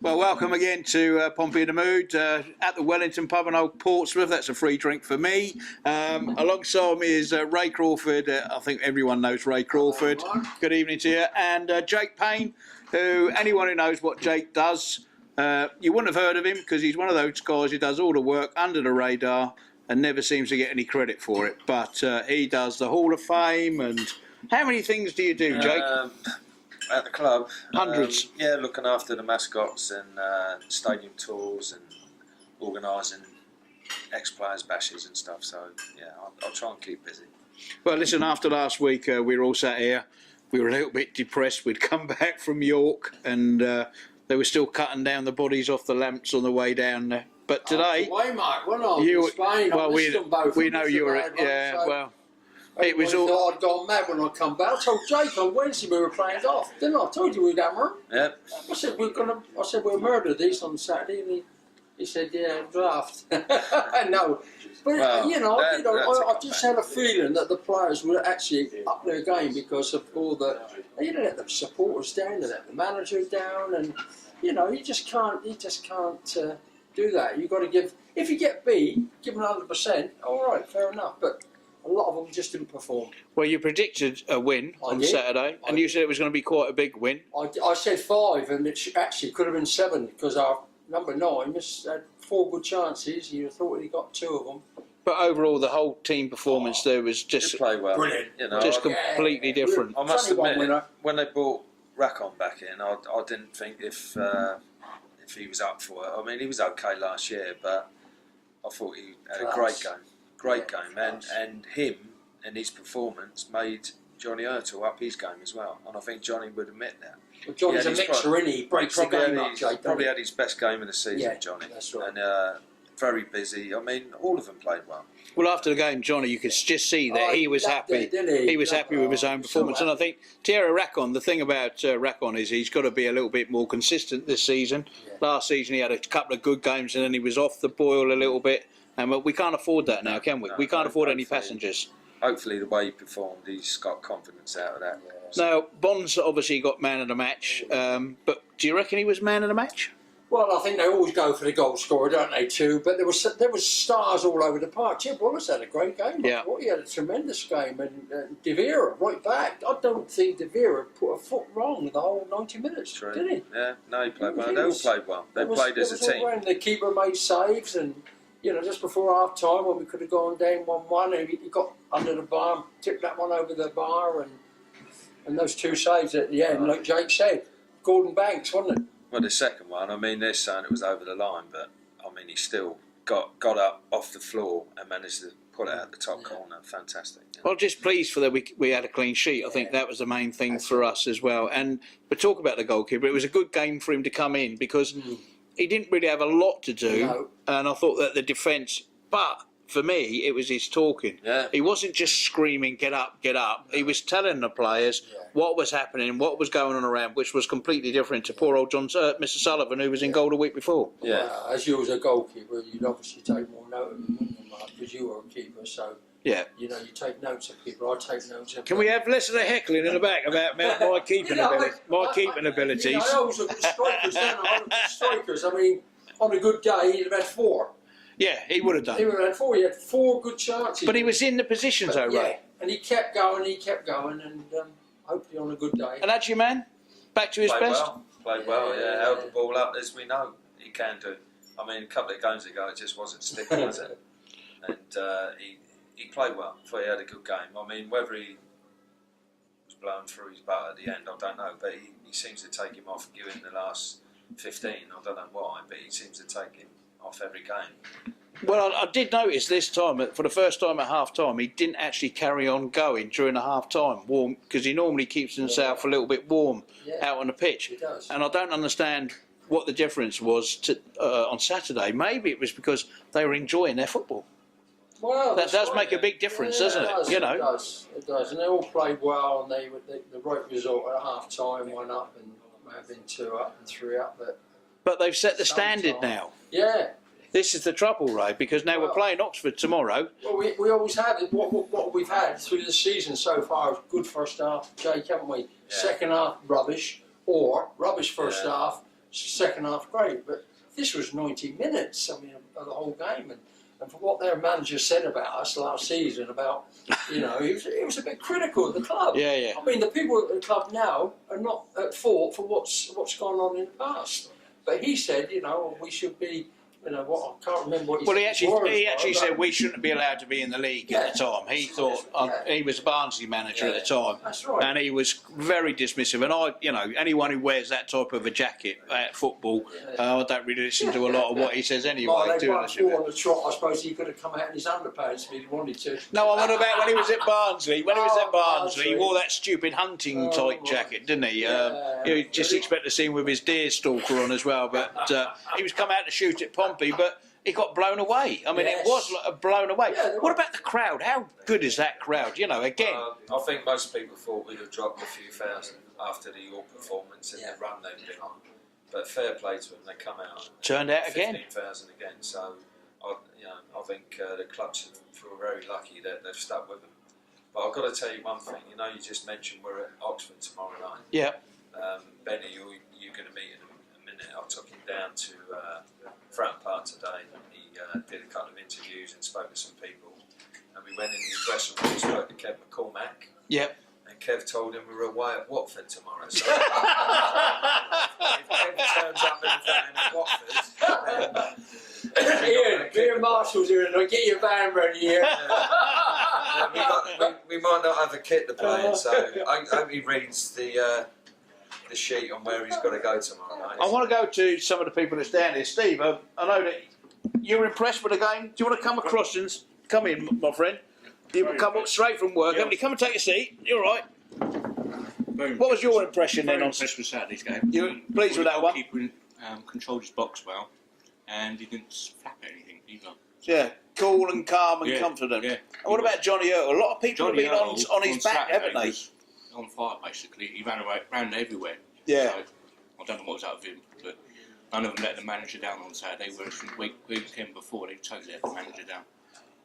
Well, welcome again to Pompey in the Mood at the Wellington Pub in Old Portsmouth. That's a free drink for me. Alongside me is Ray Crawford. I think everyone knows Ray Crawford. Good evening to you. And Jake Payne, who anyone who knows what Jake does, you wouldn't have heard of him because he's one of those guys who does all the work under the radar and never seems to get any credit for it. But he does the Hall of Fame. And how many things do you do, Jake? At the club, Hundreds. Yeah, looking after the mascots and stadium tours and organising ex-players bashes and stuff. So yeah, I'll try and keep busy. Well, listen, after last week we were all sat here. We were a little bit depressed. We'd come back from York and they were still cutting down the bodies off the lamps on the way down there. But today, way, mate. When I was in Spain, well, we know you were. Yeah, so well. It was all. Thought I'd gone mad when I come back. I told Jake on Wednesday we were playing golf, didn't I? I told you we'd hammer. Yep. I said we'll murder these on Saturday, and he said, yeah, draft. No, but well, I just had a feeling that the players were actually up their game because of all the. You don't let the supporters down, you let the manager down, and you just can't do that. You've got to give. If you get B, give them 100%. All right, fair enough, but. A lot of them just didn't perform. Well, you predicted a win on Saturday, and you said it was going to be quite a big win. I said 5, and it actually could have been 7 because our number 9 had 4 good chances. You thought he got 2 of them. But overall, the whole team performance there was just play well. Brilliant. Just completely different. I must admit, when they brought Racon back in, I didn't think if he was up for it. I mean, he was okay last year, but I thought he had a great game. Great game, and him and his performance made Johnny Hurtle up his game as well, and I think Johnny would admit that. Well, Johnny's a mixer, isn't he? He breaks the game up, Jake. Probably had his best game of the season, Johnny. That's right. And very busy. I mean, all of them played well. Well, after the game, Johnny, you could just see that he was happy. He was happy with his own performance, and I think Thierry Racon. The thing about Racon is he's got to be a little bit more consistent this season. Yeah. Last season he had a couple of good games, and then he was off the boil a little bit. And we can't afford that now, can we? We can't afford any passengers. Hopefully, the way he performed, he's got confidence out of that. Yeah. Now, Bonds obviously got man of the match, but do you reckon he was man of the match? Well, I think they always go for the goal scorer, don't they, too? But there was stars all over the park. Jim Wallace had a great game. Yeah. He had a tremendous game. And De Vera, right back. I don't think De Vera put a foot wrong the whole 90 minutes, True. did he? Yeah, no, he played well. They all played well. They played as a team. The keeper made saves and... just before half time when we could have gone down 1-1, he got under the bar, tipped that one over the bar, and those 2 saves at the end, like Jake said, Gordon Banks, wasn't it? Well, the second one, I mean, they're saying it was over the line, but I mean, he still got up off the floor and managed to pull it out the top corner. Fantastic. Well, just pleased for that we had a clean sheet. I think that was the main thing for us as well. But talk about the goalkeeper, it was a good game for him to come in because. He didn't really have a lot to do, and I thought that the defence. But for me, it was his talking. Yeah. He wasn't just screaming, "Get up, get up." He was telling the players what was happening, what was going on around, which was completely different to poor old Mr. Sullivan, who was in goal the week before. Yeah, as you was a goalkeeper, you'd obviously take more note of him, wouldn't you, Mark? Because you were a keeper, so. Yeah. You take notes of people. I take notes of. Can we have less of the heckling in the back about my keeping abilities? I always look at strikers, don't I? Strikers. I mean, on a good day, he'd have had 4. Yeah, he would have done. He would have had 4. He had 4 good chances. But he was in the positions, though, right? And he kept going, and hopefully on a good day. And that's your man? Back to his best? Played well, yeah. Held the ball up, as we know he can do. I mean, a couple of games ago, it just wasn't sticking, was it? And he played well. I thought he had a good game. I mean, whether he was blown through his butt at the end, I don't know. But he seems to take him off, given the last 15. I don't know why, but he seems to take him off every game. Well, I did notice this time, for the first time at half-time, he didn't actually carry on going during the half-time, warm, because he normally keeps himself a little bit warm out on the pitch. He does. And I don't understand what the difference was on Saturday. Maybe it was because they were enjoying their football. Well, that does make a big difference, doesn't it? It does, and they all played well, and the right result at half time went up, and may have been 2 up and 3 up. But they've set the standard now. Yeah. This is the trouble, Ray, because now we're playing Oxford tomorrow. Well, we always have it. What we've had through the season so far is good first half, Jake, haven't we? Yeah. Second half, rubbish, or rubbish first half, second half great, but this was 90 minutes. I mean, of the whole game, and for what their manager said about us last season, about he was a bit critical of the club. Yeah, yeah. I mean, the people at the club now are not at fault for what's gone on in the past. But he said, we should be. What I can't remember what he Well, said. he actually said we shouldn't be allowed to be in the league at the time. He thought he was Barnsley manager at the time, that's right. and he was very dismissive. And anyone who wears that type of a jacket at football, I don't really listen to a lot of what he says anyway. Well, they won 4 on the trot. I suppose he could have come out in his underpants if he wanted to. No, I'm on about when he was at Barnsley. When he was at Barnsley, he Barnsley. wore that stupid hunting type jacket, didn't he? You just expect to see him with his deer stalker on as well. But he was come out to shoot at Pompey, but he got blown away. I mean, it was blown away. What about the crowd? How good is that crowd? Again. I think most people thought we'd have dropped a few thousand after the York performance and the run they've been on. But fair play to them, they come out. Turned out again. 15,000 again. So, I think the clubs feel very lucky that they've stuck with them. But I've got to tell you one thing. You just mentioned we're at Oxford tomorrow night. Yeah. Benny, you're going to meet in a minute. I took him down to Fratton Park today. He did a couple of interviews and spoke to some people. And we went in the dressing room and spoke to Kev McCormack. Yep. And Kev told him we were away at Watford tomorrow. So if Kev turns up in Watford, then Ian Marshall's here, and get your van ready here. we might not have a kit to play in, so I hope he reads the sheet on where he's got to go tomorrow night. I want to go to some of the people that's down here. Steve, I know that you're impressed with the game. Do you want to come across and come in, my friend? You come up straight from work. Yeah. Emily, come and take a seat. You're all right. What was your impression then on impressed with Saturday's game? You're pleased with that one? The goalkeeper controlled his box well, and he didn't flap anything either. Yeah, cool and calm and Yeah, confident. yeah. And what about Johnny Earl? A lot of people Johnny have been Earl on his back, Saturday haven't they? was on fire, basically. He ran everywhere. Yeah. So, I don't know what was out of him, but none of them let the manager down on Saturday, whereas from the weekend before, they totally let the manager down.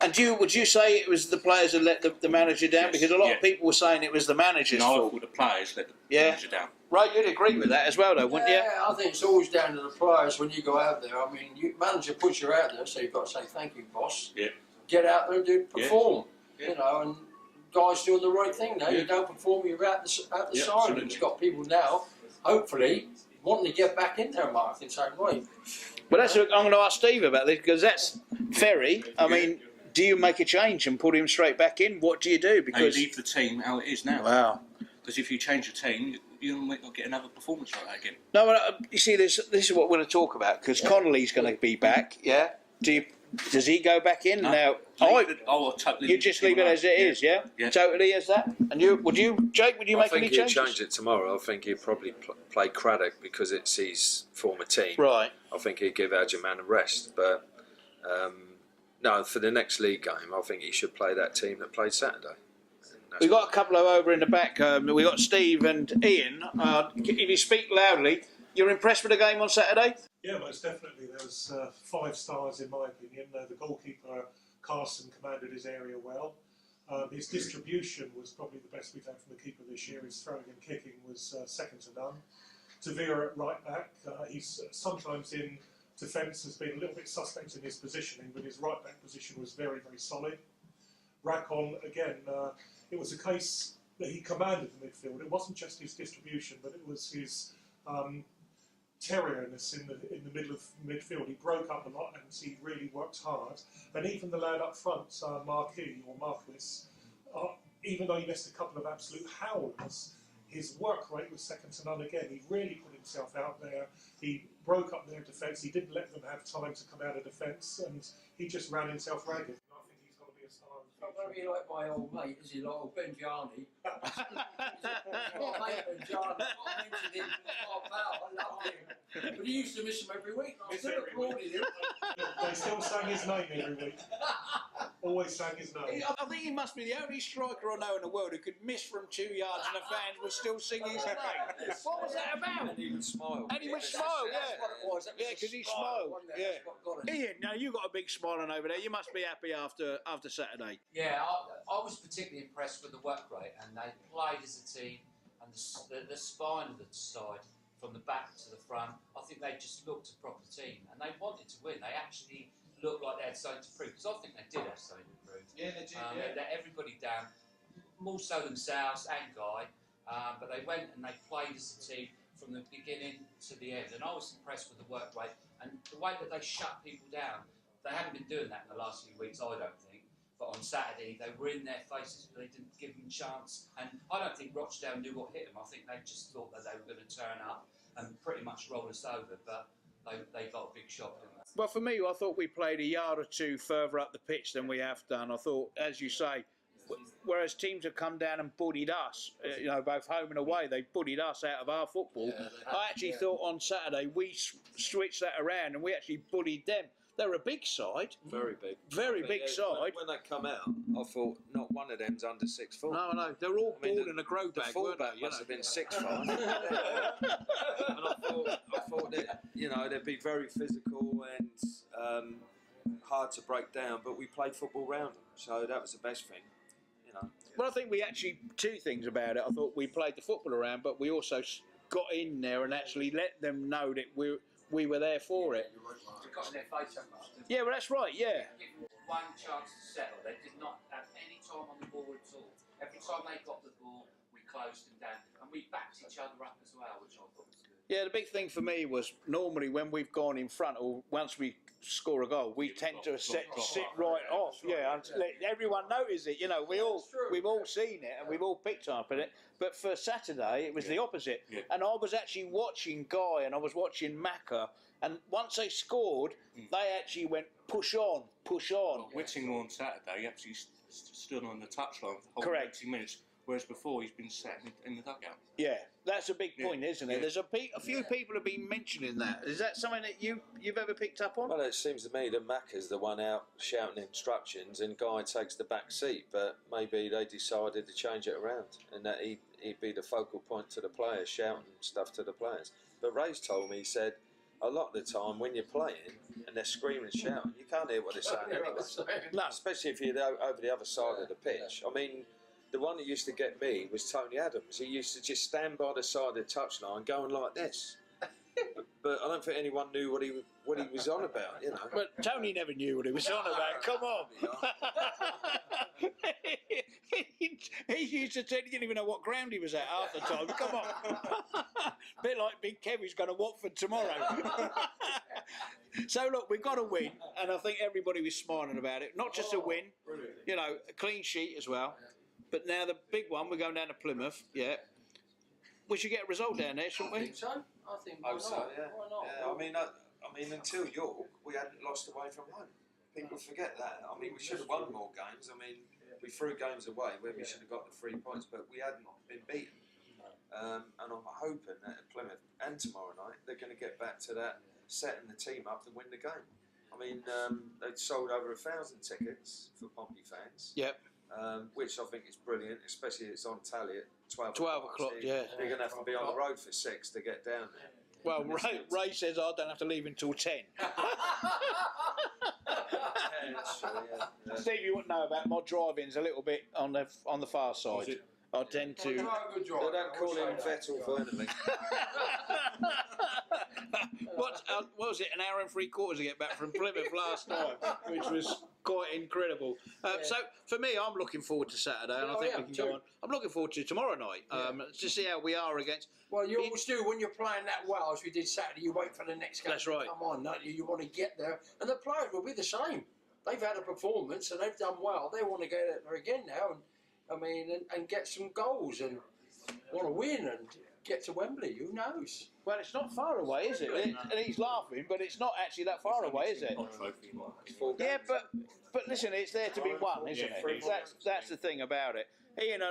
And would you say it was the players that let the manager down? Yes, Because a lot yeah. of people were saying it was the manager's No, I fault. thought the players let the Yeah. manager down. Right, you'd agree with that as well, though, wouldn't you? Yeah, I think it's always down to the players when you go out there. I mean, manager puts you out there, so you've got to say thank you, boss. Yeah. Get out there and perform. Yeah. And guys doing the right thing now. Yeah. You don't perform, you're out the side. absolutely. And you've got people now, hopefully, wanting to get back in there, Mark, and saying, right. Well, I'm going to ask Steve about this because that's Ferry. I mean, do you make a change and put him straight back in? What do you do? They Because leave the team how it is now. wow. Because if you change the team, you might not get another performance like that again. No, you see, this is what we're going to talk about because Connolly's going to be back. Yeah. Does he go back in No. now? I'll totally You just leave it as it is, yeah? Yeah. Totally as that. And Jake? Would you make any I think he'll changes? change it tomorrow. I think he'll probably play Craddock because it's his former team. Right. I think he'd give Adjaman a rest. But no, for the next league game, I think he should play that team that played Saturday. We've got a couple over in the back. We've got Steve and Ian. If you speak loudly, you're impressed with the game on Saturday? Yeah, most definitely. There was 5 stars in my opinion. The goalkeeper, Carson, commanded his area well. His distribution was probably the best we've had from the keeper this year. His throwing and kicking was second to none. Tavira at right back. He's sometimes in defence has been a little bit suspect in his positioning, but his right back position was very, very solid. Rackon, again, it was a case that he commanded the midfield. It wasn't just his distribution, but it was his terrierness in the middle of midfield. He broke up a lot and he really worked hard. And even the lad up front, Marquis, even though he missed a couple of absolute howlers, his work rate was second to none again. He really put himself out there. He broke up their defence. He didn't let them have time to come out of defence, and he just ran himself ragged. And I think he's got to be a star. Not going to be like my old mate, is he? Like old Ben Jarney. My mate Ben Jarney, I mentioned him for my pal, I love him. But he used to miss him every week, and I still applauded him. They still sang his name every week. Always sang his name. I think he must be the only striker I know in the world who could miss from 2 yards and the fans would still sing his name. What was that about? And he would smile. And he would smile, yeah. That's what it was. That was Yeah, a because he smile, smiled. wasn't it? Yeah. That's what got him. Ian, now you got a big smile on over there. You must be happy after Saturday. Yeah, I was particularly impressed with the work rate, and they played as a team, and the spine of the side from the back to the front. I think they just looked a proper team and they wanted to win. They actually looked like they had something to prove, because I think they did have something to prove. Yeah, they did. They let everybody down, more so themselves and Guy, but they went and they played as a team from the beginning to the end, and I was impressed with the work rate and the way that they shut people down. They haven't been doing that in the last few weeks, I don't think. But on Saturday, they were in their faces, but they didn't give them a chance. And I don't think Rochdale knew what hit them. I think they just thought that they were going to turn up and pretty much roll us over. But they got a big shock, didn't they? Well, for me, I thought we played a yard or two further up the pitch than we have done. I thought, as you say, whereas teams have come down and bullied us, both home and away, they bullied us out of our football. I actually thought on Saturday we switched that around and we actually bullied them. They're a big side. Very big. Very big side. When they come out, I thought not one of them's under 6 foot. No. They're all ball in a grow bag. The fullback must have been 6 foot. And I thought that, they'd be very physical and hard to break down, but we played football round them, so that was the best thing. Well, I think we actually, two things about it. I thought we played the football around, but we also got in there and actually let them know that we were there for it. They got in their face so much. Yeah, well, that's right, yeah. Give them one chance to settle. They did not have any time on the ball at all. Every time they got the ball, we closed them down. And we backed each other up as well, which I thought was good. Yeah, the big thing for me was normally when we've gone in front or once we score a goal, we tend to sit right off. Yeah, and let everyone notice it. We've all seen it and we've all picked up on it. But for Saturday, it was the opposite. Yeah. And I was actually watching Guy and I was watching Macca, and once they scored, they actually went push on. Well, Whittingham on Saturday actually stood on the touchline for the whole 80 minutes. Whereas before he's been sat in the dugout. Yeah, that's a big point, isn't it? There's a few people have been mentioning that. Is that something that you've ever picked up on? Well, it seems to me that Macca's the one out shouting instructions and Guy takes the back seat, but maybe they decided to change it around and that he'd be the focal point to the players, shouting stuff to the players. But Ray's told me, he said, a lot of the time when you're playing and they're screaming and shouting, you can't hear what they're saying anyway. No, especially if you're over the other side of the pitch. I mean, the one that used to get me was Tony Adams. He used to just stand by the side of the touchline going like this. But I don't think anyone knew what he was on about, But Tony never knew what he was on about. Come on. he used to tell, he didn't even know what ground he was at half the time. Come on. Bit like Big Kev, who's going to Watford tomorrow. So look, we've got to win, and I think everybody was smiling about it. Not just a win, a clean sheet as well. But now the big one, we're going down to Plymouth. Yeah, we should get a result down there, shouldn't we? I think so. Why not? So, yeah. Why not? Yeah, I mean, until York, we hadn't lost away from home. People forget that. I mean, we should have won more games. I mean, we threw games away where we should have got the 3 points, but we hadn't been beaten. And I'm hoping that at Plymouth and tomorrow night they're going to get back to that, setting the team up to win the game. I mean, they'd sold over 1,000 tickets for Pompey fans. Yep. Which I think is brilliant, especially it's on tally at 12 o'clock, yeah. You're going to have to be on the road for 6 to get down there. Well, Ray says I don't have to leave until 10. Yeah, that's true, yeah. Steve, you wouldn't know about my driving's a little bit on the far side. I tend to. They don't call him Vettel for anything. What was it? An hour and 3/4 to get back from Plymouth last night, which was quite incredible. So for me, I'm looking forward to Saturday, and I think we can go on. I'm looking forward to tomorrow night to see how we are against. Well, you always do when you're playing that well as we did Saturday. You wait for the next game. That's right. Come on, don't you? You want to get there, and the players will be the same. They've had a performance and they've done well. They want to go there again now, and get some goals and want to win and get to Wembley. Who knows? Well, it's not far away, is it? And he's laughing, but it's not actually that far away, is it? Yeah, but listen, it's there to be won, isn't it? That's the thing about it. Ian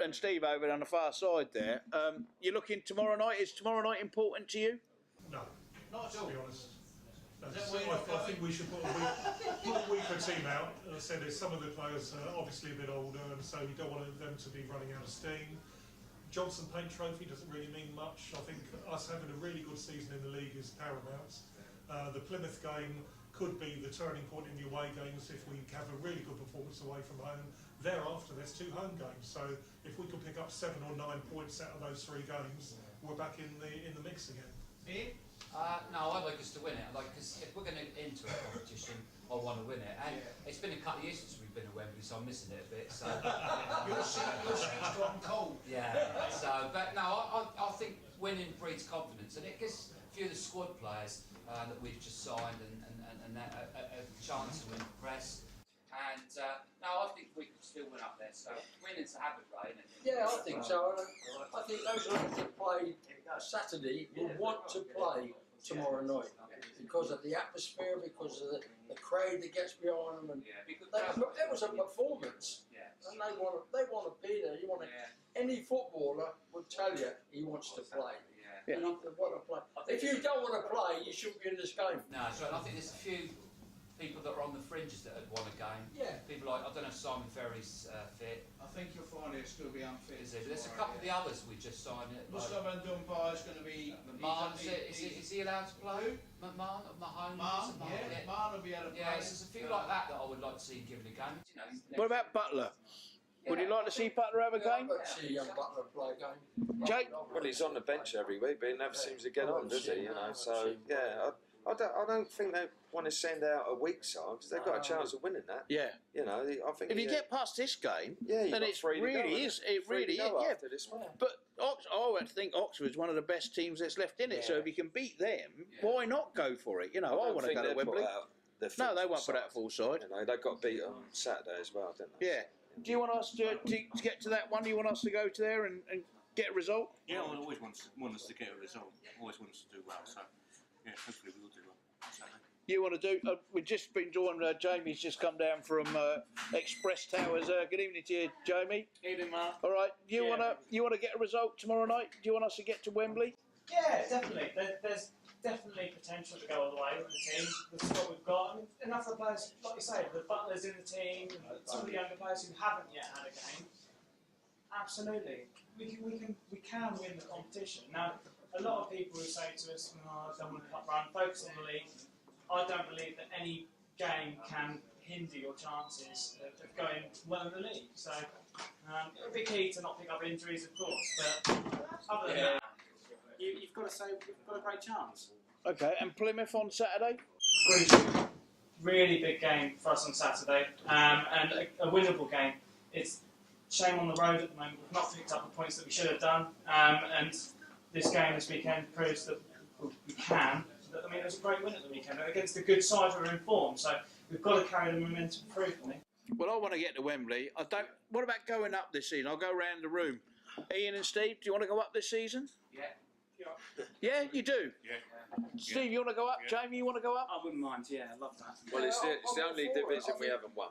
and Steve over on the far side there. You're looking tomorrow night. Is tomorrow night important to you? No, not to be honest. I think we should put a weaker team out. As I said, some of the players are obviously a bit older, and so you don't want them to be running out of steam. Johnson Paint Trophy doesn't really mean much. I think us having a really good season in the league is paramount. The Plymouth game could be the turning point in the away games if we have a really good performance away from home. Thereafter, there's 2 home games. So if we could pick up 7 or 9 points out of those 3 games, we're back in the mix again. Ian? No, I'd like us to win it. Because if we're going to enter a competition, I want to win it. And it's been a couple of years since we've been to Wembley, so I'm missing it a bit. So Your seat's gone cold. yeah. So, but no, I think winning breeds confidence, and it gives a few of the squad players that we've just signed and a chance to impress. And no, I think we can still win up there. So winning's a habit, right? Isn't it? Yeah, I think so. I think those lads that play Saturday will want to play tomorrow night because of the atmosphere, because of the crowd that gets behind them, and Yeah, because that was a performance, yeah. and they want to be there. You want to. Any footballer would tell you he wants to play. Yeah. He want to play. If you don't want to play, you shouldn't be in this game. No, so I think there's a few people that are on the fringes that had won a game. Yeah. People like, I don't know if Simon Ferry's fit, I think you'll find it'll still be unfit. is he? But there's a couple of the others we just signed. Mustafa Dunbar's going to be. McMahon, is he allowed to play? McMahon or Mahone? Mahon will be able to play. Yeah, there's a few like that that I would like to see given a game. You know, What about Butler? Would you like to see Butler have a Yeah, I'd game? like to see young Butler play a game. Jake? Well, he's on the bench every week, but he never seems to get on, does he? You know, so yeah, I don't think they want to send out a weak side because they've got a chance of winning that. Yeah. You know, I think If you get past this game, yeah, you've then got it's three to go, really haven't is. you? It Three really to is. go Yeah. after this one. But I would think Oxford's one of the best teams that's left in it. So if you can beat them, why not go for it? You know, I don't want to think go to they'll put Wembley. out their No, they full won't put out side. full side. You know, they got beat on Saturday as well, didn't they? Yeah. Do you want us to get to that one? Do you want us to go to there and get a result? Yeah, I always want us to get a result. Always want us to do well. So yeah, hopefully we will do well on Saturday. You want to do? We've just been joined. Jamie's just come down from Express Towers. Good evening to you, Jamie. Evening, Mark. All right. You want to get a result tomorrow night? Do you want us to get to Wembley? Yeah, definitely. There's definitely potential to go all the way with the team. The squad we've got, I mean, enough of the players, like you say, the Butlers in the team, and some of the younger players who haven't yet had a game. Absolutely, we can win the competition. Now, a lot of people who say to us, "Oh, I don't want to cut run, focus on the league." I don't believe that any game can hinder your chances of going well in the league. So it'll be key to not pick up injuries, of course. But other than that, you've got to say we've got a great chance. Okay. And Plymouth on Saturday. Crucial, really big game for us on Saturday, and a winnable game. It's shame on the road at the moment. We've not picked up the points that we should have done, and this game this weekend proves that we can. I mean, it was a great win at the weekend against a good side who are in form, so we've got to carry the momentum through for me. Well, I want to get to Wembley. I don't. What about going up this season? I'll go around the room. Ian and Steve, do you want to go up this season? Yeah. Yeah, you do. Yeah. Steve, you want to go up? Yeah. Jamie, you want to go up? I wouldn't mind, yeah, I love that. Well, it's Yeah, the I'm only all for it. division I we think- haven't won.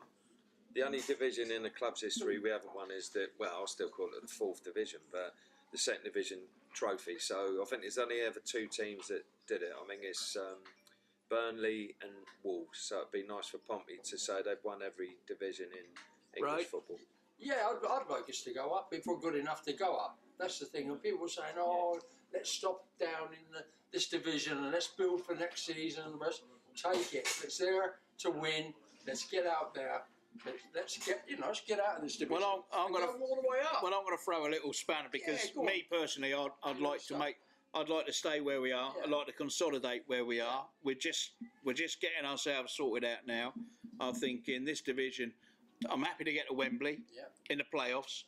The only division in the club's history we haven't won is the, well, I'll still call it the fourth division, but the second division trophy. So I think there's only ever two teams that did it. I mean, it's Burnley and Wolves. So it'd be nice for Pompey to say they've won every division in English Right. football. Yeah, I'd like us to go up if we're good enough to go up. That's the thing. And people are saying, "Oh, let's stop down in this division and let's build for next season." And let's take it. If it's there to win, let's get out there. Let's get out of this division. Well, I'm and going go to. all the way up. Well, I'm going to throw a little spanner because Yeah, go on. me personally, I'd like to make. I'd like to stay where we are. Yeah. I'd like to consolidate where we are. We're just getting ourselves sorted out now. I think in this division, I'm happy to get to Wembley Yeah. in the playoffs,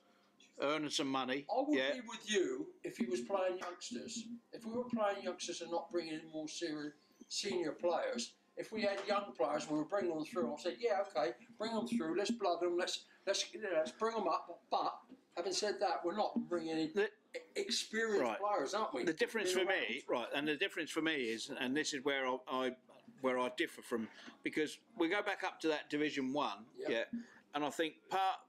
earning some money. I would Yeah. be with you if he was playing youngsters. If we were playing youngsters and not bringing in more senior players, if we had young players, we were bringing them through. I said, yeah, okay, bring them through. Let's blood them. Let's bring them up. But having said that, we're not bringing in The- experienced Right. players, aren't we? The difference Been for around. me, right, and the difference for me is, and this is where I differ from, because we go back up to that Division 1, Yeah. and I think part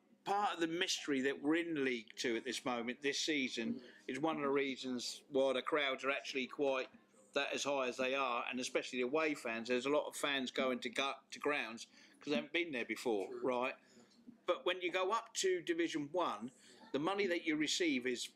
of the mystery that we're in League 2 at this moment, this season, is one of the reasons why the crowds are actually quite that as high as they are, and especially the away fans. There's a lot of fans going to grounds because they haven't been there before, True. right? But when you go up to Division 1, the money that you receive is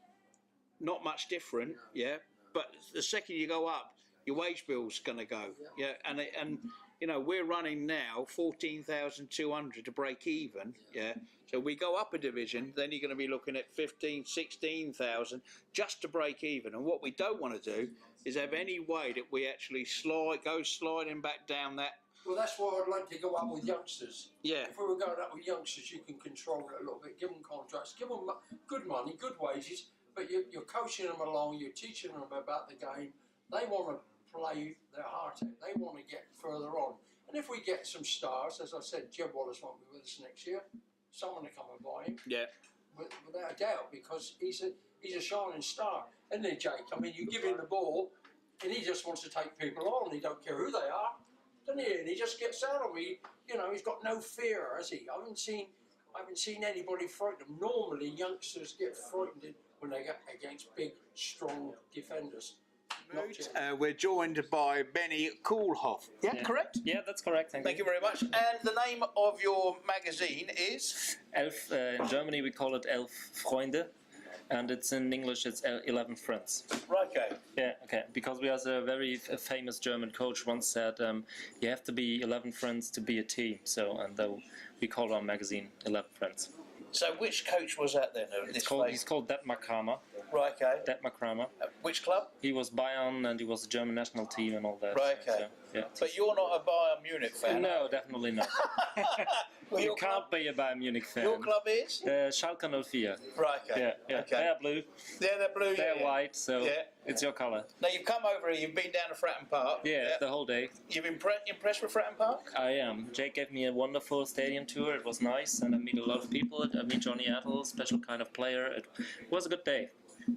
not much different, yeah. But the second you go up, your wage bill's going to go, yeah. And you know, we're running now 14,200 to break even. Yeah. So we go up a division, then you're going to be looking at 15, 16,000 just to break even. And what we don't want to do is have any way that we actually go sliding back down that. Well, that's why I'd like to go up with youngsters. Yeah. If we were going up with youngsters, you can control it a little bit, give them contracts, give them good money, good wages, but you're coaching them along, you're teaching them about the game. They want to play their heart out. They want to get further on. And if we get some stars, as I said, Jeb Wallace won't be with us next year. Someone to come and buy him. Yeah. Without a doubt, because he's a shining star. And then Jake, I mean, you give him the ball, and he just wants to take people on. He don't care who they are, doesn't he? And he just gets out of me. You know, he's got no fear, has he? I haven't seen anybody frighten him. Normally, youngsters get frightened when they get against big, strong defenders. We're joined by Benny Koolhof. Yeah, correct? Yeah, that's correct. Thank you very much. And the name of your magazine is? Elf. In Germany, we call it Elf Freunde, and it's in English, it's 11 Friends. Right, okay. Yeah, okay. Because we have a very famous German coach once said, you have to be 11 friends to be a team. So, and we call our magazine 11 Friends. So, which coach was that then? He's called Detmar Kramer. Right, okay. Detmar Kramer. Which club? He was Bayern, and he was the German national team and all that. Right, okay. So, yeah. But you're not a Bayern Munich fan? No, definitely not. Well, you can't be a Bayern Munich fan. Your club is? Schalke 04. Right, okay. Yeah. Okay. They're blue. Yeah, they're blue. They're yeah. white, so yeah. it's your colour. Now, you've come over here, you've been down to Fratton Park. Yeah, the whole day. You've been impressed with Fratton Park? I am. Jake gave me a wonderful stadium tour. It was nice, and I meet a lot of people. I meet Johnny Attles, special kind of player. It was a good day.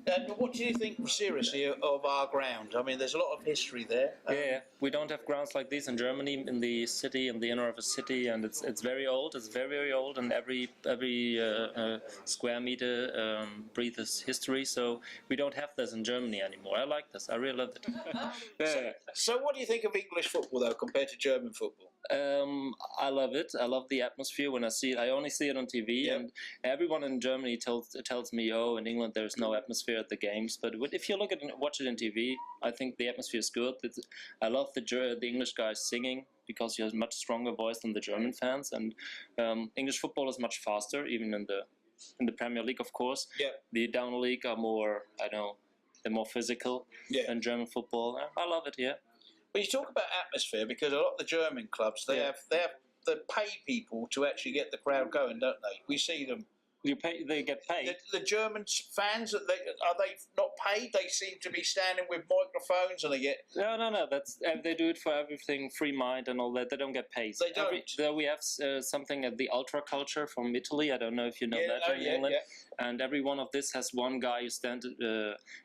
And what do you think, seriously, of our ground? I mean, there's a lot of history there. Yeah, we don't have grounds like this in Germany, in the city, in the inner of a city, and it's very old. It's very, very old, and every square meter breathes history. So we don't have this in Germany anymore. I like this. I really love it. So what do you think of English football, though, compared to German football? I love it. I love the atmosphere when I see it. I only see it on TV, and everyone in Germany tells me, oh, in England there's no atmosphere at the games. But if you watch it on TV, I think the atmosphere is good. I love the English guys singing because he has a much stronger voice than the German fans, and English football is much faster, even in the Premier League, of course. Yeah. The down league are more, they're more physical than German football. I love it. Yeah. Well, you talk about atmosphere because a lot of the German clubs they pay people to actually get the crowd going, don't they? We see them. They get paid. The German fans, are they not paid? They seem to be standing with microphones and they get... No. That's they do it for everything, free mind and all that. They don't get paid. They don't. We have something at the ultra culture from Italy. I don't know if you know that in England. Yeah. And every one of this has one guy who stands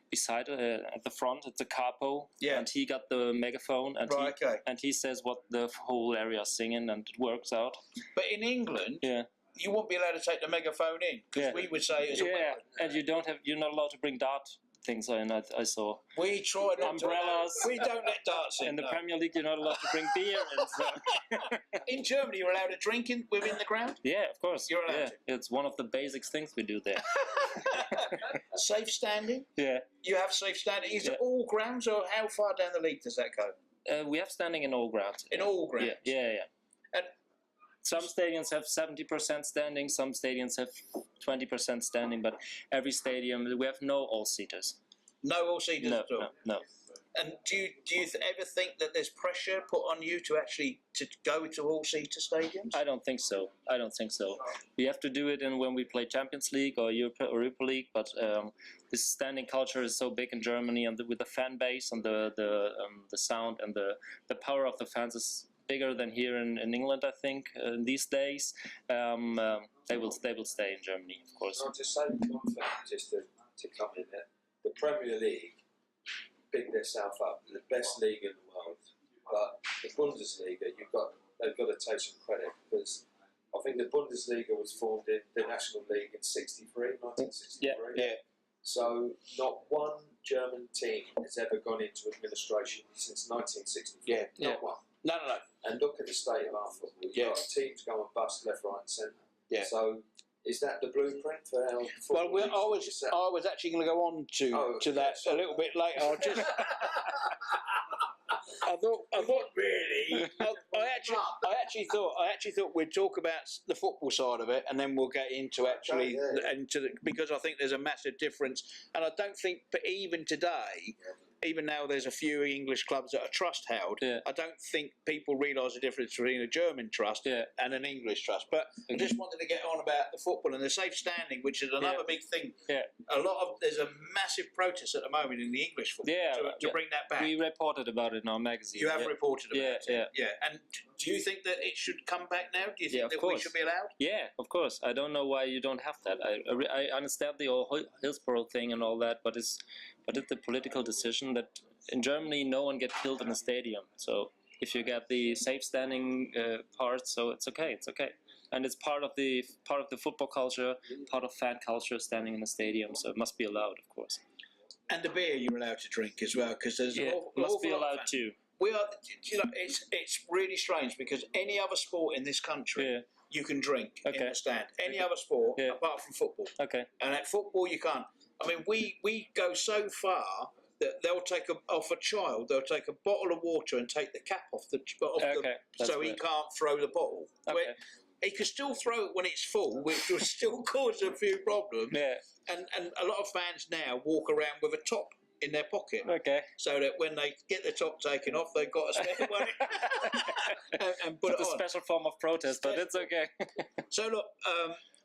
beside at the front. It's a capo. Yeah. And he got the megaphone and he says what the whole area is singing, and it works out. But in England... Yeah. You won't be allowed to take the megaphone in because we would say it's a weapon. And you're not allowed to bring dart things in. I saw. We try not umbrellas. We don't let darts in. In the Premier League, you're not allowed to bring beer in. So. In Germany, you're allowed to drink within the ground. Yeah, of course. You're allowed to. It's one of the basic things we do there. Safe standing. Yeah. You have safe standing. Is it all grounds, or how far down the league does that go? We have standing in all grounds. In all grounds. Yeah. And some stadiums have 70% standing, some stadiums have 20% standing, but every stadium, we have no all-seaters. No all-seaters at all? No. And do you ever think that there's pressure put on you to actually go to all-seater stadiums? I don't think so. We have to do it when we play Champions League or Europa League, but this standing culture is so big in Germany, and with the fan base and the sound and the power of the fans is bigger than here in England, I think, these days. They will stay in Germany, of course. I'll just say one thing, just to come in there. The Premier League picked themselves up, the best league in the world. But the Bundesliga, they've got to take some credit, because I think the Bundesliga was formed in the National League in 1963. Yeah. So not one German team has ever gone into administration since 1964. Yeah. Not one. No. And look at the state of our football. You've got teams going bust left, right and centre. Yeah. So is that the blueprint for how football I was actually going to go on to that a little bit later. I thought really. I actually thought we'd talk about the football side of it, and then we'll get into because I think there's a massive difference, and I don't think, but even today. Even now, there's a few English clubs that are trust held. Yeah. I don't think people realise the difference between a German trust and an English trust. But I just wanted to get on about the football and the safe standing, which is another big thing. Yeah. There's a massive protest at the moment in the English football to bring that back. We reported about it in our magazine. You have reported about it. Yeah. And do you think that it should come back now? Do you think of that course. we should be allowed? Yeah, of course. I don't know why you don't have that. I understand the whole Hillsborough thing and all that, but it's the political decision that in Germany no one gets killed in a stadium. So if you get the safe standing part, so it's okay. It's okay. And it's part of the football culture, part of fan culture, standing in a stadium. So it must be allowed, of course. And the beer you're allowed to drink as well, because there's must be allowed too. We are, it's really strange because any other sport in this country you can drink in the stand. Any other sport apart from football. Okay. And at football you can't. I mean, we go so far that they'll take they'll take a bottle of water and take the cap off so he can't throw the bottle. Okay. He can still throw it when it's full, which will still cause a few problems. Yeah. And a lot of fans now walk around with a top in their pocket. Okay. So that when they get the top taken off, they've got a spare one and put it on. It's a special form of protest, but it's okay. So look,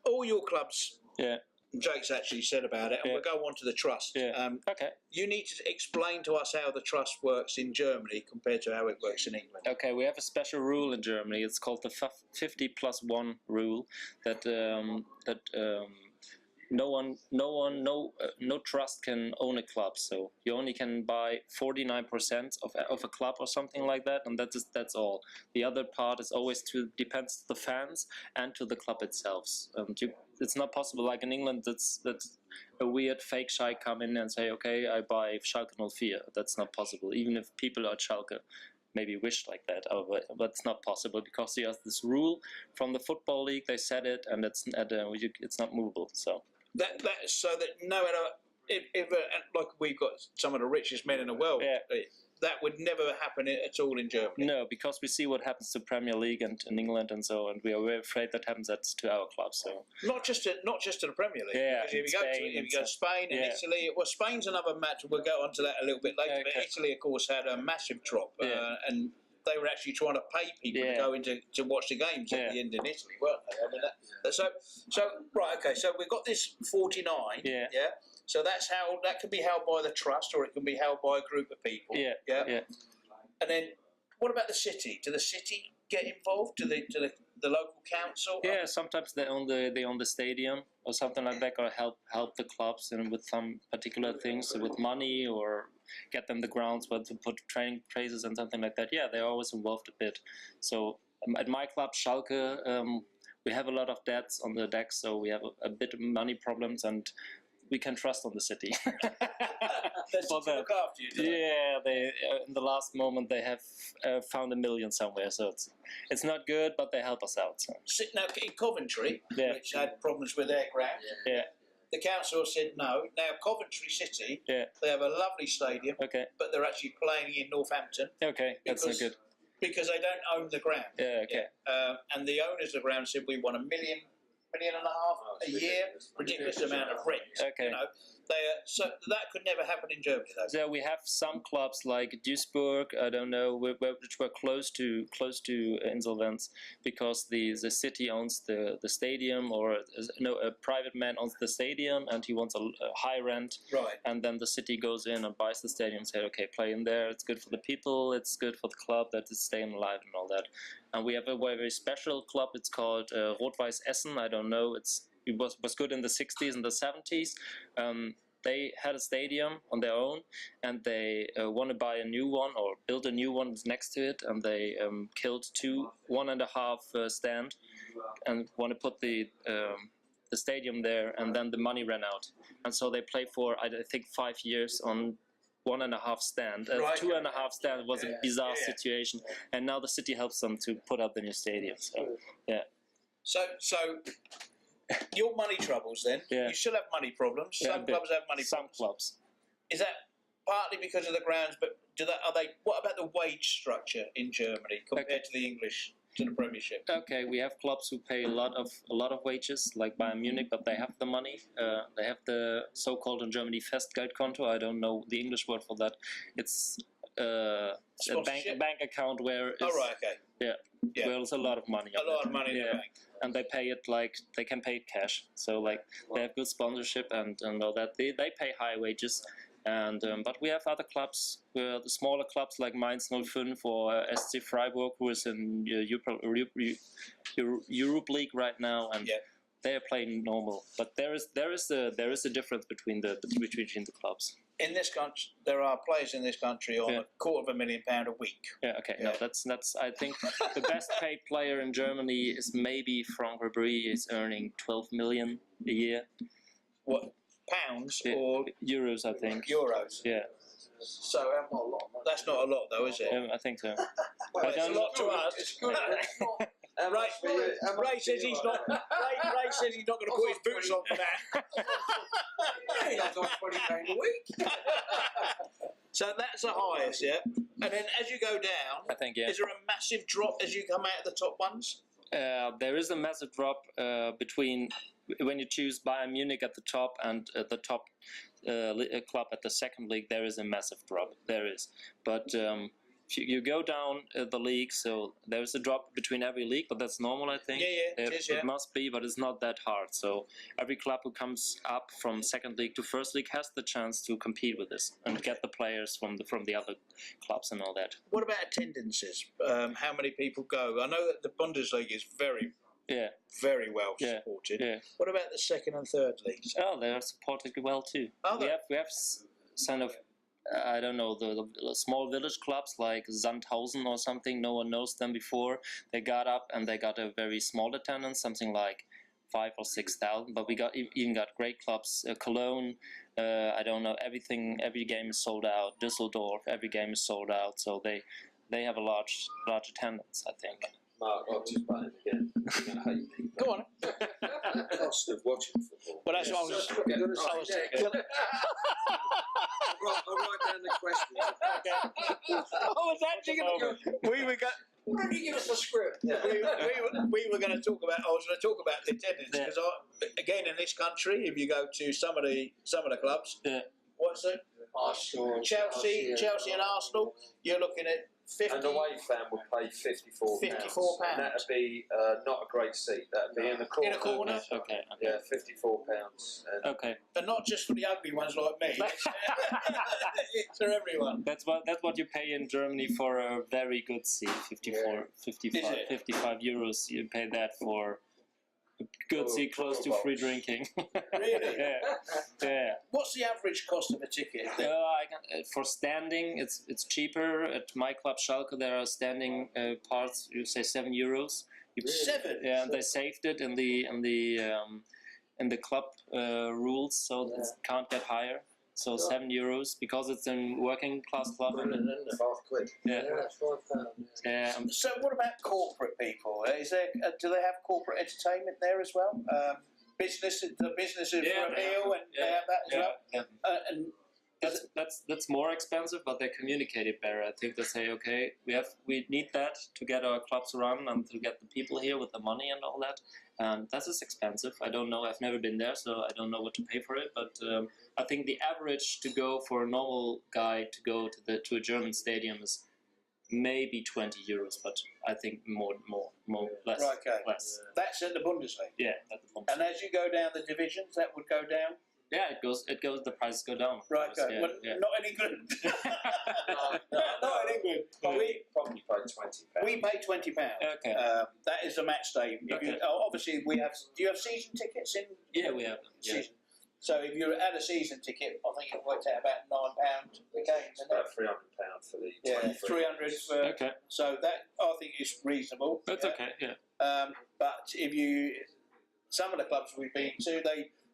all your clubs. Yeah. Jake's actually said about it, and we'll go on to the trust. Yeah. Okay. You need to explain to us how the trust works in Germany compared to how it works in England. Okay, we have a special rule in Germany. It's called the 50+1 rule. That no trust can own a club. So you only can buy 49% of a club or something like that, and that's all. The other part is always depends to the fans and to the club itself. It's not possible like in England. That's a weird fake Schalke come in and say, okay, I buy Schalke 04. That's not possible. Even if people at Schalke maybe wish like that, but it's not possible because there's this rule from the football league. They said it, and it's not movable. So. So that no matter if like we've got some of the richest men in the world, that would never happen at all in Germany. No, because we see what happens to Premier League and in England and so, and we are very afraid that happens to our club. So not just to the Premier League. Yeah, because if you go to Spain and Italy, well, Spain's another match. We'll go on to that a little bit later. But Italy, of course, had a massive drop, and they were actually trying to pay people to go to watch the games at the end in Italy, weren't they? I mean, so right, okay. So we've got this 49. Yeah. So that can be held by the trust, or it can be held by a group of people. Yeah. And then, what about the city? Do the city get involved? Do the local council? Yeah, sometimes they own the stadium or something like that, or help the clubs and with some particular things, with money or get them the grounds where to put training places and something like that. Yeah, they're always involved a bit. So at my club Schalke, we have a lot of debts on the deck, so we have a bit of money problems, and we can trust on the city. That's to look after you. Yeah, they in the last moment they have found $1 million somewhere, so it's not good, but they help us out. So. Now in Coventry, which had problems with their ground, the council said no. Now Coventry City, they have a lovely stadium, but they're actually playing in Northampton. Okay, that's not good. Because they don't own the ground. Yeah, okay. And the owners of the ground said we want $1.5 million a year, ridiculous amount of rent. Okay. You know, so that could never happen in Germany, though. So we have some clubs like Duisburg, I don't know, which were close to insolvents because the city owns the stadium, or a private man owns the stadium and he wants a high rent. Right. And then the city goes in and buys the stadium and says, okay, play in there. It's good for the people. It's good for the club that is staying alive and all that. And we have a very special club. It's called Rot-Weiß Essen. I don't know. It was good in the 60s and the 70s. They had a stadium on their own, and they want to buy a new one or build a new one next to it, and they killed 1.5 stand, and want to put the stadium there, and then the money ran out, and so they played for I think 5 years on 1.5 stand. 2.5 stand was a bizarre situation, and now the city helps them to put up the new stadium. So yeah. So your money troubles then. You still have money problems. Some clubs have money problems. Some clubs. Is that partly because of the grounds, but are they? What about the wage structure in Germany compared to the English, to the Premiership? Okay, we have clubs who pay a lot of wages, like Bayern Munich, but they have the money. They have the so-called in Germany Festgeldkonto. I don't know the English word for that. It's a bank account where. Oh right, okay. Yeah. Where there's a lot of money. A lot of money in the bank. And they pay it like they can pay it cash. So like they have good sponsorship and all that. They pay high wages. And but we have other clubs, the smaller clubs like Mainz 05 or SC Freiburg, who is in Europe League right now, and they are playing normal. But there is a difference between the clubs. In this country, there are players in this country on £250,000 a week. Yeah, okay. No, that's. I think the best paid player in Germany is maybe Franck Ribéry. Is earning 12 million a year. What? Pounds or euros? I think. Euros. Yeah. So that's not a lot, though, is it? I think so. Well, it's a lot to us. Ray says he's not. Ray says he's not going to put his boots on for that. That's on £20 a week. So that's the highest, yeah. And then as you go down, I think is there a massive drop as you come out of the top ones? There is a massive drop between when you choose Bayern Munich at the top and the top club at the second league. There is a massive drop. There is, but if you go down the league, so there is a drop between every league, but that's normal, I think. It must be, but it's not that hard. So every club who comes up from second league to first league has the chance to compete with this and get the players from the other clubs and all that. What about attendances? How many people go? I know that the Bundesliga is very well supported. Yeah. What about the second and third leagues? Oh, they are supported well too. We have kind of. I don't know, the small village clubs like Sandhausen or something, no one knows them before. They got up and they got a very small attendance, something like 5,000 or 6,000. But we even got great clubs, Cologne, I don't know, every game is sold out. Düsseldorf, every game is sold out. So they have a large attendance, I think. Mark, I'll just butt in again. You're going to hate me. Go on. The cost of watching football. Well, that's what I was I'll write down the question. I was actually going to... Why don't you give us a script? we were going to talk about. I was going to talk about the attendance because again in this country, if you go to some of the clubs, what's it? Arsenal, Chelsea and Arsenal. You're looking at 50. An away fan would pay £54. £54. And that'd be not a great seat. That'd be in the corner. In a corner. Okay. Yeah, £54. Okay. And not just for the ugly ones like me. It's for everyone. That's what you pay in Germany for a very good seat. 55 euros. You pay that for a good seat close to free drinking. Really? Yeah. What's the average cost of a ticket? For standing, it's cheaper. At my club Schalke, there are standing parts. You say €7. $7? Yeah, they saved it in the club rules, so it can't get higher. So €7 because it's a working class club. £5. Yeah. Yeah. So what about corporate people? Is there? Do they have corporate entertainment there as well? The business of a meal, and they have that as well. Yeah. And that's more expensive, but they communicate it better. I think they say, okay, we need that to get our clubs run and to get the people here with the money and all that. And that is expensive. I don't know. I've never been there, so I don't know what to pay for it. But I think the average to go for a normal guy to go to a German stadium is maybe €20, but I think more less. Right, okay. Less. That's in the Bundesliga. Yeah, that's the Bundesliga. And as you go down the divisions, that would go down. Yeah, it goes. The prices go down. Right, okay. Yeah, Well, yeah. not in England. Not in England. But we probably pay £20. We pay £20. Okay. That is a match day. Okay. Obviously, we have. Do you have season tickets in? Yeah, we have them. Yeah. Season. So if you had a season ticket, I think it worked out about £9 a game. It's about £300 for the 23. 300 for. Okay. So that I think is reasonable. That's okay. Yeah. But if you, some of the clubs we've been to,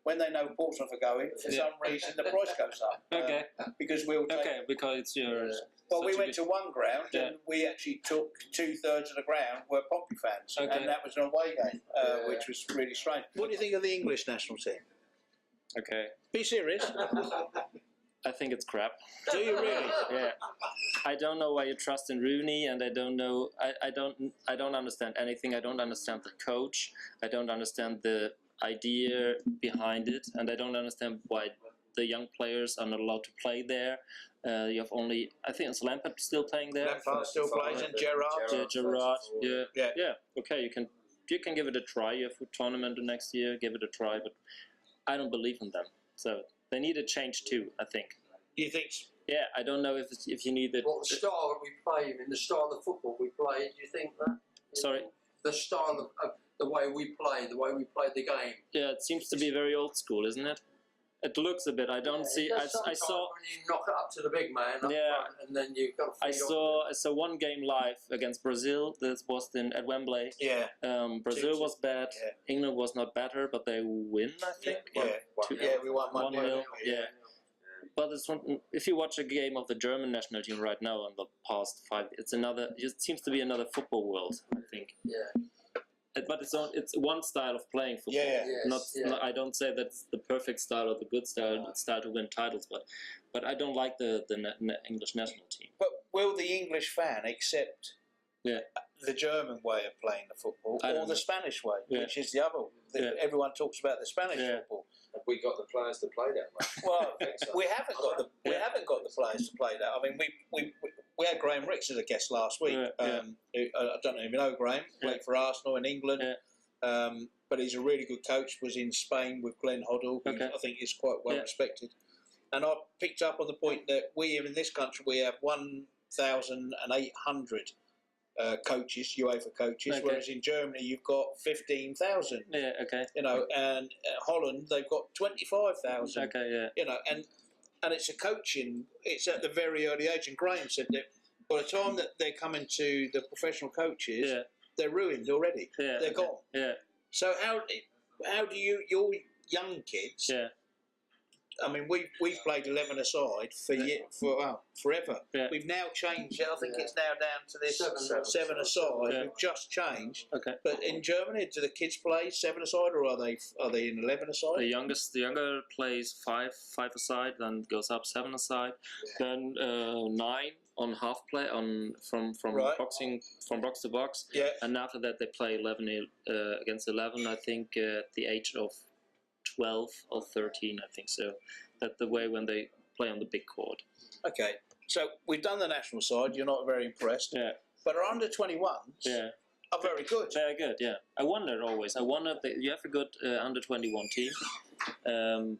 when they know Portsmouth are going, for some reason the price goes up. Okay. Because we'll take. Okay, because it's yours. Well, we went to one ground and we actually took 2/3 of the ground were Pompey fans, and that was an away game, which was really strange. What do you think of the English national team? Okay. Be serious. I think it's crap. Do you really? Yeah, I don't know why you trust in Rooney, and I don't know. I don't understand anything. I don't understand the coach. I don't understand the idea behind it, and I don't understand why the young players are not allowed to play there. You have only, I think it's Lampard still playing there. Lampard still plays, and Gerrard. Gerrard, Yeah. yeah. Okay, you can give it a try. You have a tournament the next year. Give it a try, but I don't believe in them. So they need a change too, I think. You think? Yeah, I don't know if you need it. What the style that we play in, the style of the football we play, do you think that? Sorry? The style of the way we play the game. Yeah, it seems to be very old school, isn't it? It looks a bit. I don't see. I saw. When you knock it up to the big man, up Yeah. front, and then you've got to. I saw one game live against Brazil. This was at Wembley. Yeah. Brazil was bad. Yeah. England was not better, but they win. I think. Yeah, we won 1-0. Yeah. But if you watch a game of the German national team right now in the past 5, it seems to be another football world, I think. Yeah. But it's one style of playing football. Yeah. Yes, I don't say that's the perfect style or the good style to win titles, but I don't like the English national team. But will the English fan accept the German way of playing the football or the Spanish way, which is the other? Everyone talks about the Spanish football. Have we got the players to play that way? Well, we haven't got the players to play that. I mean, we had Graham Ricks as a guest last week. Who, I don't even know Graham. Played for Arsenal in England. But he's a really good coach. Was in Spain with Glenn Hoddle, who I think is quite well respected. And I picked up on the point that we in this country we have 1,800 coaches, UEFA coaches, whereas in Germany you've got 15,000. Yeah, okay. You know, and Holland they've got 25,000. Okay, yeah. You know, and it's a coaching. It's at the very early age. And Graham said that by the time that they're coming to the professional coaches, they're ruined already. Yeah, they're gone. Yeah. So how do your young kids? Yeah. I mean, we've played 11-a-side forever. Yeah. We've now changed it. I think it's now down to this 7-a-side. Yeah. We've just changed. Okay. But in Germany, do the kids play 7-a-side or are they in 11-a-side? The younger plays 5-a-side, then goes up 7-a-side, then 9 on half play from boxing from box to box. Yeah. And after that they play 11 against 11. I think at the age of 12 or 13, I think so. That's the way when they play on the big court. Okay, so we've done the national side. You're not very impressed. Yeah. But our under-21s are very good. Very good, yeah. I wondered always. You have a good under-21 team,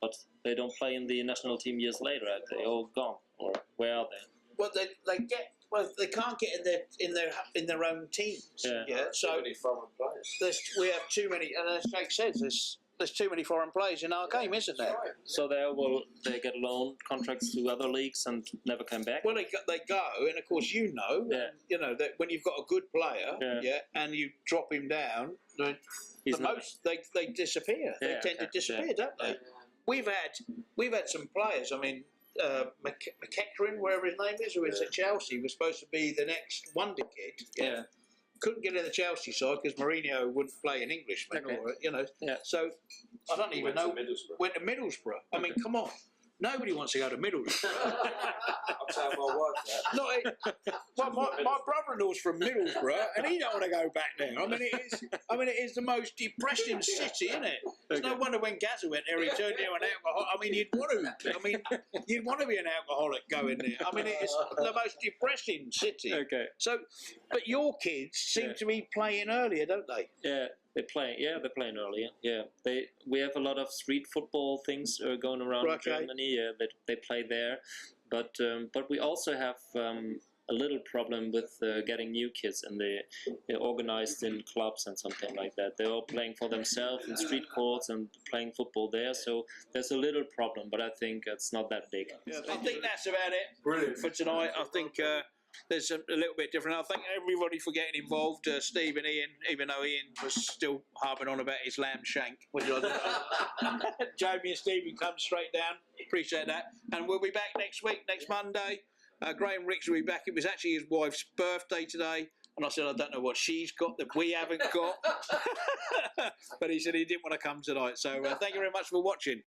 but they don't play in the national team years later. Are they all gone, or where are they? Well, they can't get in their own teams. Yeah. So many foreign players. we have too many, and as Jake says, there's too many foreign players in our game, isn't there? So they get loan contracts to other leagues and never come back. Well, they go, and of course you know that when you've got a good player, and you they disappear. They tend to disappear, don't they? We've had some players. I mean, McEachran, wherever his name is, who is at Chelsea, was supposed to be the next wonder kid. Yeah. Couldn't get in the Chelsea side because Mourinho wouldn't play an Englishman, So I don't even know. Went to Middlesbrough. I mean, come on. Nobody wants to go to Middlesbrough. I'll tell my wife that. My brother-in-law's from Middlesbrough, and he don't want to go back there. I mean, it is the most depressing city, isn't it? It's no wonder when Gazza went there, he turned into an alcoholic. I mean, you'd want to be an alcoholic going there. I mean, it's the most depressing city. Okay. So, but your kids seem to be playing earlier, don't they? Yeah. They're playing earlier. Yeah, we have a lot of street football things going around in Germany. Yeah, they play there, but we also have a little problem with getting new kids, and they're organized in clubs and something like that. They're all playing for themselves in street courts and playing football there. So there's a little problem, but I think it's not that big. Yeah, I think that's about it for tonight. I think. There's a little bit different. I thank everybody for getting involved. Steve and Ian, even though Ian was still harping on about his lamb shank. Jamie and Stephen come straight down. Appreciate that. And we'll be back next week, next Monday. Graham Ricks will be back. It was actually his wife's birthday today. And I said, I don't know what she's got that we haven't got. But he said he didn't want to come tonight. So thank you very much for watching.